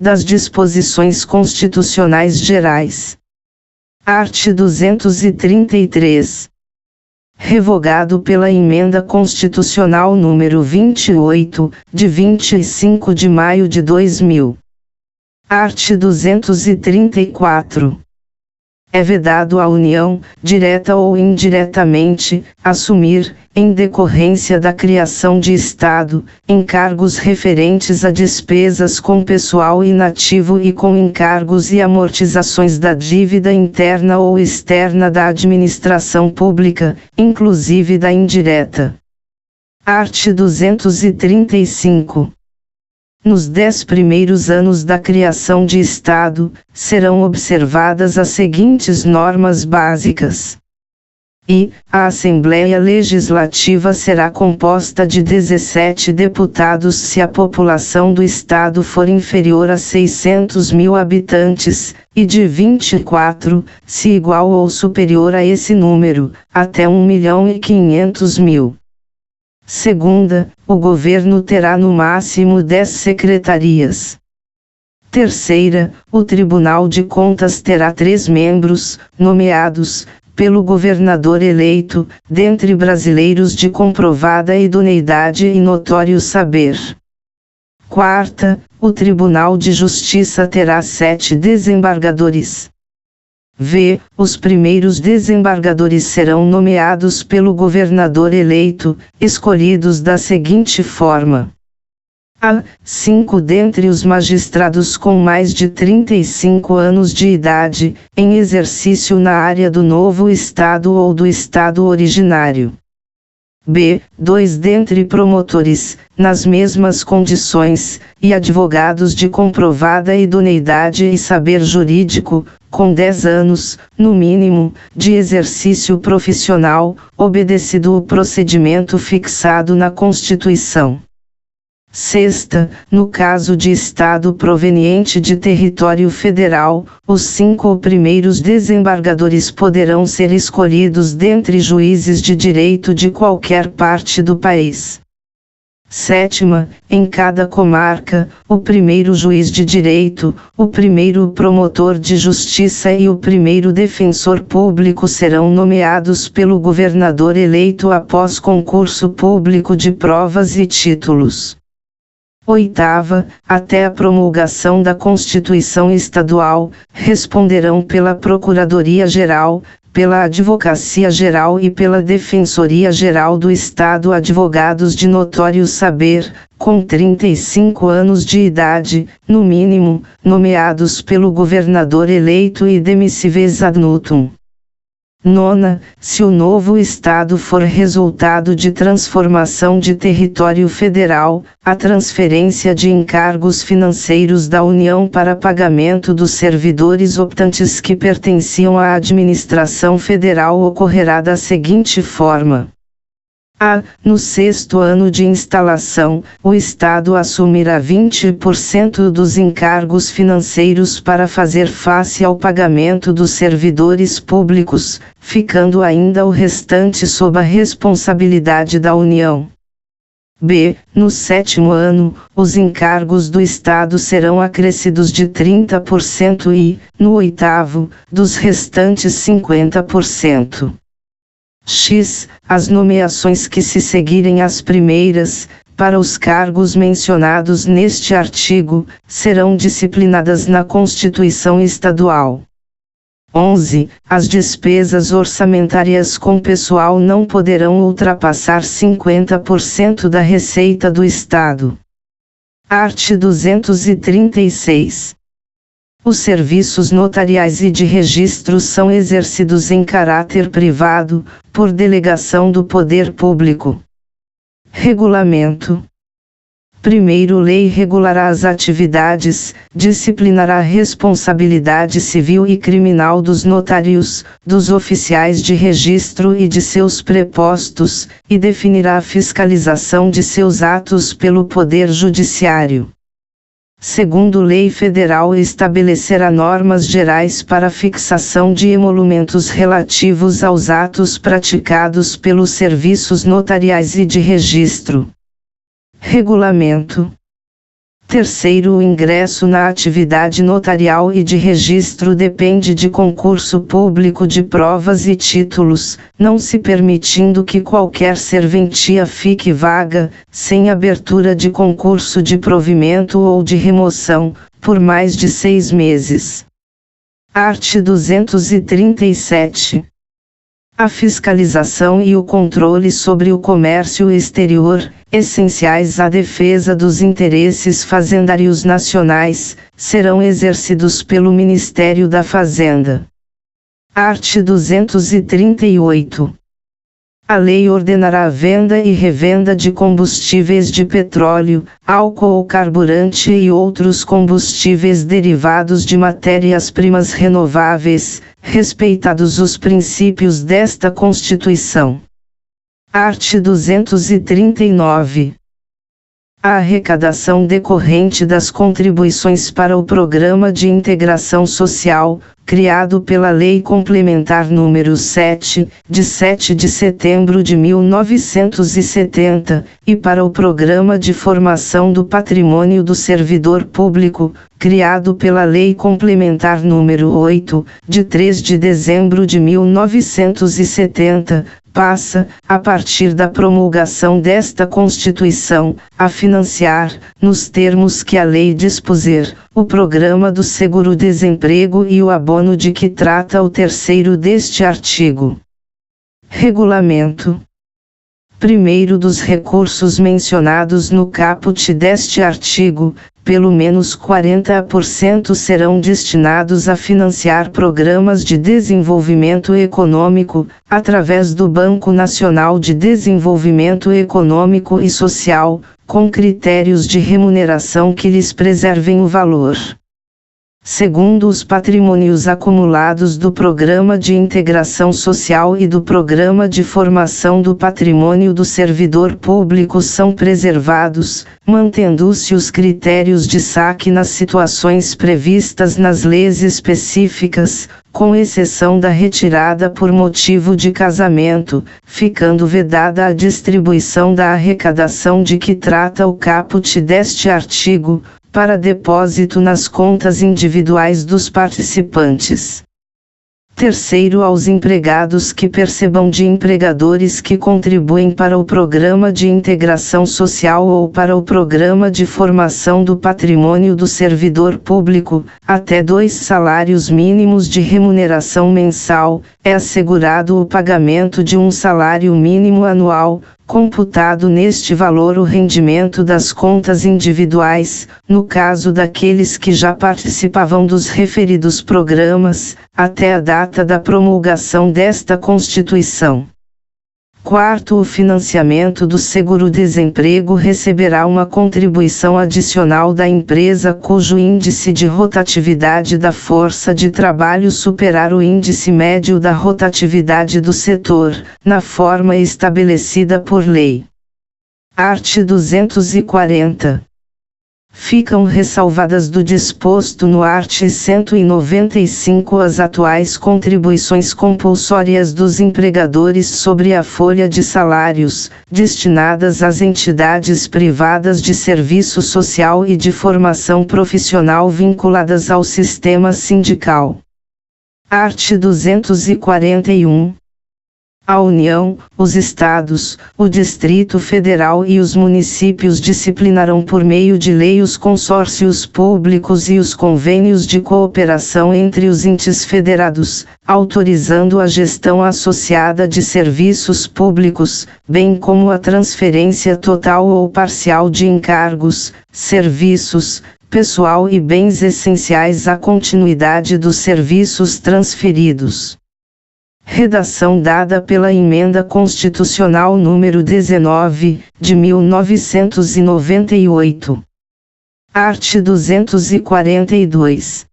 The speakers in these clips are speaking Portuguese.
das disposições constitucionais gerais. Art. 233. Revogado pela Emenda Constitucional número 28, de 25 de maio de 2000. Art. 234. É vedado à União, direta ou indiretamente, assumir, em decorrência da criação de Estado, encargos referentes a despesas com pessoal inativo e com encargos e amortizações da dívida interna ou externa da administração pública, inclusive da indireta. Art. 235. Nos 10 primeiros anos da criação de Estado, serão observadas as seguintes normas básicas. A Assembleia Legislativa será composta de 17 deputados se a população do Estado for inferior a 600.000 habitantes, e de 24, se igual ou superior a esse número, até 1.500.000. Segunda, o governo terá no máximo 10 secretarias. Terceira, o Tribunal de Contas terá 3 membros, nomeados, pelo governador eleito, dentre brasileiros de comprovada idoneidade e notório saber. Quarta, o Tribunal de Justiça terá 7 desembargadores. Os primeiros desembargadores serão nomeados pelo governador eleito, escolhidos da seguinte forma. 5 dentre os magistrados com mais de 35 anos de idade, em exercício na área do novo Estado ou do Estado originário. 2 dentre promotores, nas mesmas condições, e advogados de comprovada idoneidade e saber jurídico, com 10 anos, no mínimo, de exercício profissional, obedecido o procedimento fixado na Constituição. Sexta, no caso de Estado proveniente de território federal, os 5 primeiros desembargadores poderão ser escolhidos dentre juízes de direito de qualquer parte do país. Sétima, em cada comarca, o primeiro juiz de direito, o primeiro promotor de justiça e o primeiro defensor público serão nomeados pelo governador eleito após concurso público de provas e títulos. Oitava, até a promulgação da Constituição Estadual, responderão pela Procuradoria-Geral, pela Advocacia Geral e pela Defensoria Geral do Estado advogados de notório saber, com 35 anos de idade, no mínimo, nomeados pelo governador eleito e demiscives ad nutum. Nona, se o novo Estado for resultado de transformação de território federal, a transferência de encargos financeiros da União para pagamento dos servidores optantes que pertenciam à administração federal ocorrerá da seguinte forma. No 6º ano de instalação, o Estado assumirá 20% dos encargos financeiros para fazer face ao pagamento dos servidores públicos, ficando ainda o restante sob a responsabilidade da União. No 7º ano, os encargos do Estado serão acrescidos de 30% e, no 8º, dos restantes 50%. As nomeações que se seguirem às primeiras, para os cargos mencionados neste artigo, serão disciplinadas na Constituição Estadual. 11. As despesas orçamentárias com pessoal não poderão ultrapassar 50% da receita do Estado. Art. 236. Os serviços notariais e de registro são exercidos em caráter privado, por delegação do poder público. Regulamento. Primeiro, lei regulará as atividades, disciplinará a responsabilidade civil e criminal dos notários, dos oficiais de registro e de seus prepostos, e definirá a fiscalização de seus atos pelo Poder Judiciário. Segundo, lei federal estabelecerá normas gerais para fixação de emolumentos relativos aos atos praticados pelos serviços notariais e de registro. Regulamento. Terceiro, o ingresso na atividade notarial e de registro depende de concurso público de provas e títulos, não se permitindo que qualquer serventia fique vaga, sem abertura de concurso de provimento ou de remoção, por mais de 6 meses. Art. 237. A fiscalização e o controle sobre o comércio exterior, essenciais à defesa dos interesses fazendários nacionais, serão exercidos pelo Ministério da Fazenda. Art. 238. A lei ordenará a venda e revenda de combustíveis de petróleo, álcool ou carburante e outros combustíveis derivados de matérias-primas renováveis, respeitados os princípios desta Constituição. Art. 239. A arrecadação decorrente das contribuições para o Programa de Integração Social, criado pela Lei Complementar nº 7, de 7 de setembro de 1970, e para o Programa de Formação do Patrimônio do Servidor Público, criado pela Lei Complementar nº 8, de 3 de dezembro de 1970, passa, a partir da promulgação desta Constituição, a financiar, nos termos que a lei dispuser, o Programa do Seguro-Desemprego e o abono de que trata o terceiro deste artigo. Regulamento. Primeiro dos recursos mencionados no caput deste artigo, pelo menos 40% serão destinados a financiar programas de desenvolvimento econômico, através do Banco Nacional de Desenvolvimento Econômico e Social, com critérios de remuneração que lhes preservem o valor. Segundo, os patrimônios acumulados do Programa de Integração Social e do Programa de Formação do Patrimônio do Servidor Público são preservados, mantendo-se os critérios de saque nas situações previstas nas leis específicas, com exceção da retirada por motivo de casamento, ficando vedada a distribuição da arrecadação de que trata o caput deste artigo, para depósito nas contas individuais dos participantes. Terceiro, aos empregados que percebam de empregadores que contribuem para o Programa de Integração Social ou para o Programa de Formação do Patrimônio do Servidor Público, até 2 salários mínimos de remuneração mensal, é assegurado o pagamento de um salário mínimo anual, computado neste valor o rendimento das contas individuais, no caso daqueles que já participavam dos referidos programas, até a data da promulgação desta Constituição. Quarto, o financiamento do seguro-desemprego receberá uma contribuição adicional da empresa cujo índice de rotatividade da força de trabalho superar o índice médio da rotatividade do setor, na forma estabelecida por lei. Art. 240. Ficam ressalvadas do disposto no art. 195 as atuais contribuições compulsórias dos empregadores sobre a folha de salários, destinadas às entidades privadas de serviço social e de formação profissional vinculadas ao sistema sindical. Art. 241. A União, os Estados, o Distrito Federal e os municípios disciplinarão por meio de lei os consórcios públicos e os convênios de cooperação entre os entes federados, autorizando a gestão associada de serviços públicos, bem como a transferência total ou parcial de encargos, serviços, pessoal e bens essenciais à continuidade dos serviços transferidos. Redação dada pela Emenda Constitucional nº 19, de 1998. Art. 242.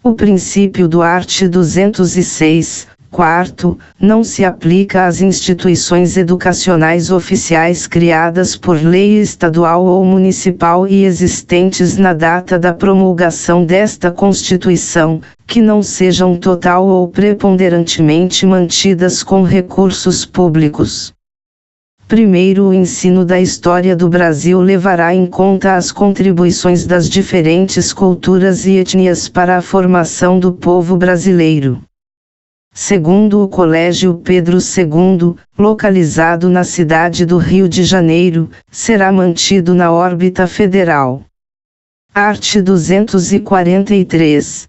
O princípio do art. 206, quarto, não se aplica às instituições educacionais oficiais criadas por lei estadual ou municipal e existentes na data da promulgação desta Constituição, que não sejam total ou preponderantemente mantidas com recursos públicos. Primeiro, o ensino da história do Brasil levará em conta as contribuições das diferentes culturas e etnias para a formação do povo brasileiro. Segundo, o Colégio Pedro II, localizado na cidade do Rio de Janeiro, será mantido na órbita federal. Art. 243.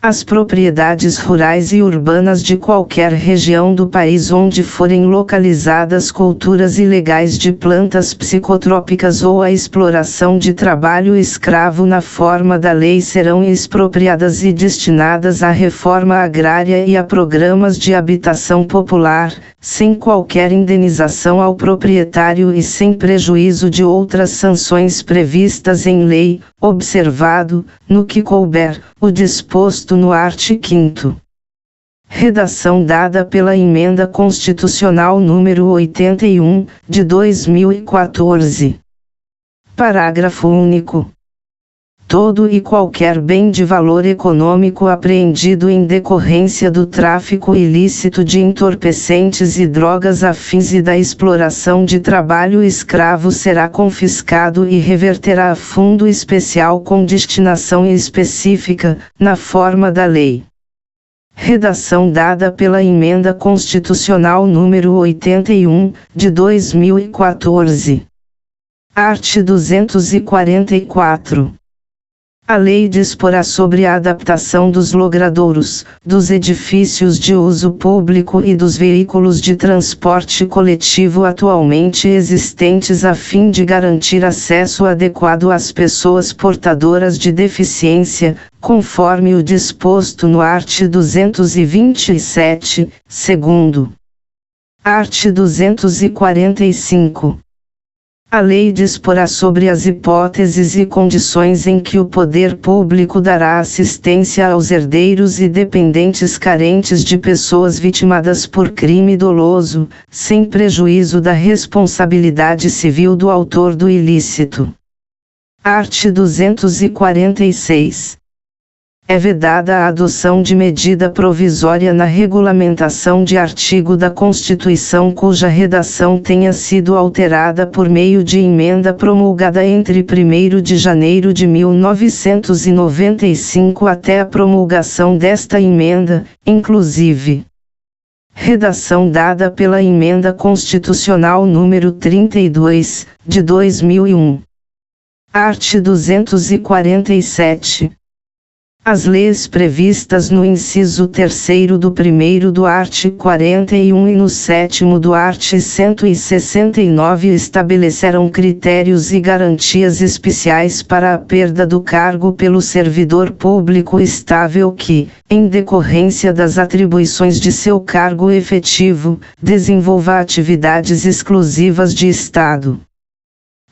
As propriedades rurais e urbanas de qualquer região do país onde forem localizadas culturas ilegais de plantas psicotrópicas ou a exploração de trabalho escravo na forma da lei serão expropriadas e destinadas à reforma agrária e a programas de habitação popular, sem qualquer indenização ao proprietário e sem prejuízo de outras sanções previstas em lei, observado, no que couber, o disposto no art. 5º. Redação dada pela Emenda Constitucional número 81, de 2014. Parágrafo único. Todo e qualquer bem de valor econômico apreendido em decorrência do tráfico ilícito de entorpecentes e drogas a fins e da exploração de trabalho escravo será confiscado e reverterá a fundo especial com destinação específica, na forma da lei. Redação dada pela Emenda Constitucional número 81, de 2014. Art. 244. A lei disporá sobre a adaptação dos logradouros, dos edifícios de uso público e dos veículos de transporte coletivo atualmente existentes a fim de garantir acesso adequado às pessoas portadoras de deficiência, conforme o disposto no art. 227, segundo. Art. 245. A lei disporá sobre as hipóteses e condições em que o poder público dará assistência aos herdeiros e dependentes carentes de pessoas vitimadas por crime doloso, sem prejuízo da responsabilidade civil do autor do ilícito. Art. 246. É vedada a adoção de medida provisória na regulamentação de artigo da Constituição cuja redação tenha sido alterada por meio de emenda promulgada entre 1º de janeiro de 1995 até a promulgação desta emenda, inclusive. Redação dada pela Emenda Constitucional número 32, de 2001. Art. 247. As leis previstas no inciso 3º do 1º do art. 41 e no 7º do art. 169 estabelecerão critérios e garantias especiais para a perda do cargo pelo servidor público estável que, em decorrência das atribuições de seu cargo efetivo, desenvolva atividades exclusivas de Estado.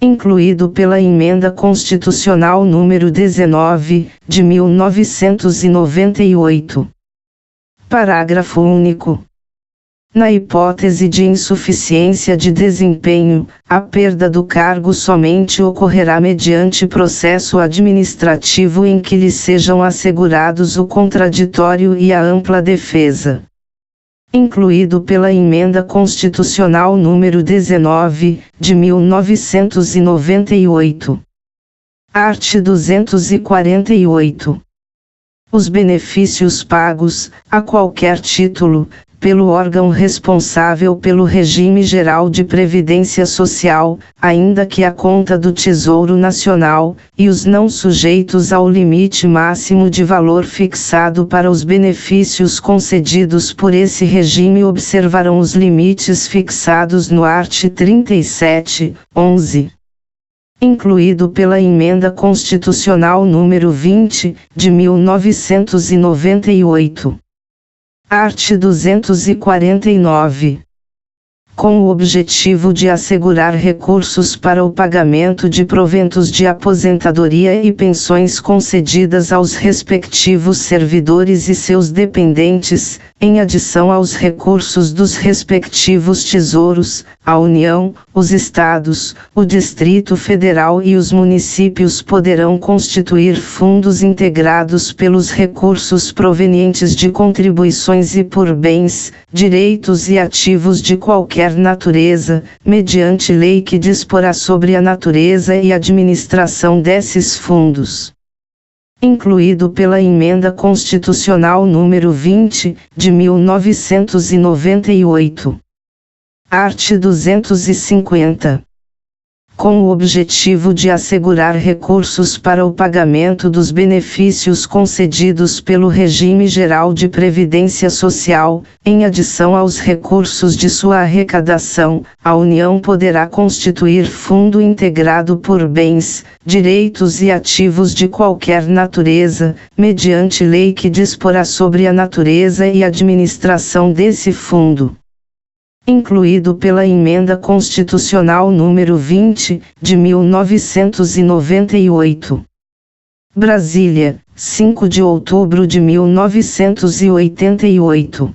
Incluído pela Emenda Constitucional número 19, de 1998. Parágrafo único. Na hipótese de insuficiência de desempenho, a perda do cargo somente ocorrerá mediante processo administrativo em que lhe sejam assegurados o contraditório e a ampla defesa. Incluído pela Emenda Constitucional número 19, de 1998. Art. 248. Os benefícios pagos, a qualquer título, pelo órgão responsável pelo regime geral de previdência social, ainda que a conta do Tesouro Nacional, e os não sujeitos ao limite máximo de valor fixado para os benefícios concedidos por esse regime observarão os limites fixados no art. 37, 11. Incluído pela Emenda Constitucional número 20, de 1998. Art. 249. Com o objetivo de assegurar recursos para o pagamento de proventos de aposentadoria e pensões concedidas aos respectivos servidores e seus dependentes, em adição aos recursos dos respectivos tesouros, a União, os Estados, o Distrito Federal e os municípios poderão constituir fundos integrados pelos recursos provenientes de contribuições e por bens, direitos e ativos de qualquer qualquer natureza, mediante lei que disporá sobre a natureza e administração desses fundos. Incluído pela Emenda Constitucional número 20, de 1998. Art. 250. Com o objetivo de assegurar recursos para o pagamento dos benefícios concedidos pelo Regime Geral de Previdência Social, em adição aos recursos de sua arrecadação, a União poderá constituir fundo integrado por bens, direitos e ativos de qualquer natureza, mediante lei que disporá sobre a natureza e administração desse fundo. Incluído pela Emenda Constitucional número 20, de 1998. Brasília, 5 de outubro de 1988.